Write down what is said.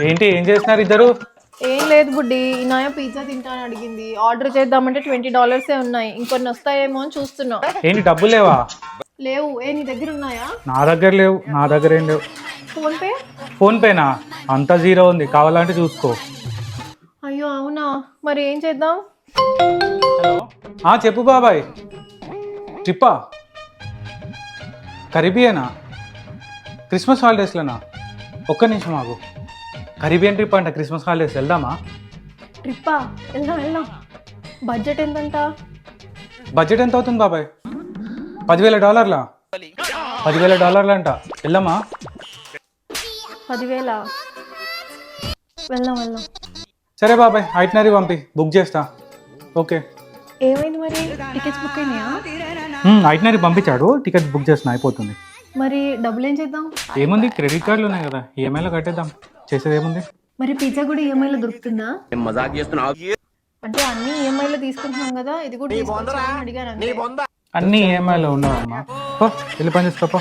ఏంటి ఏం చేస్తున్నారు ఇద్దరు? ఏం లేదు బుడ్డి, నాయ పిజ్జా తింటాను అడిగింది. ఆర్డర్ చేద్దామంటే $20 ఉన్నాయి. ఇంకొన్ని వస్తాయేమో అని చూస్తున్నా. ఏంటి డబ్బులు లేవా? లేవు. నీ దగ్గర ఉన్నాయా? నా దగ్గర లేవు. నా దగ్గర ఏం లేవు. Phone pay? ఫోన్ పేనా? అంతా జీరో ఉంది, కావాలంటే చూసుకో. అయ్యో అవునా, మరి ఏం చేద్దాం? హలో చెప్పు బాబాయ్. ట్రిప్పా? కరీబియనా? క్రిస్మస్ హాలిడేస్లోనా? ఒక్క నిమిషం ఆగు. కరీబియన్ ట్రిప్ అంట, క్రిస్మస్ హాలిడేస్ వెళ్దామా? ట్రిప్పా? వెళ్దాం. బడ్జెట్ ఎంతంట? బడ్జెట్ ఎంత అవుతుంది బాబాయ్? $10,000. $10,000 అంట. వెళ్దామా? 10,000? వెళ్దాం. సరే బాబాయ్, ఐటనరీ పంపి, బుక్ చేస్తా. ఓకే. ఏమైంది మరి? టికెట్స్ బుక్ అయినాయా? ఐటనరీ పంపించాడు, టికెట్ బుక్ చేసిన, అయిపోతుంది. మరి డబ్బులు ఏం చేద్దాం? ఏముంది, క్రెడిట్ కార్డులు ఉన్నాయి కదా, ఈఎంఐలో కట్టేద్దాం. చేసేది ఏముంది? మరి పిజ్జా కూడా ఈఎంఐలో దొరుకుతుందా? మజాక్ చేస్తున్నావు. అంటే అన్ని ఈఎంఐలో తీసుకుంటున్నాం కదా, ఇది కూడా తీసుకుంటామని అడిగాను అంతే. అన్నీ ఈఎంఐలో ఉండవమ్మా. వెళ్ళి పని చేసుకోపో.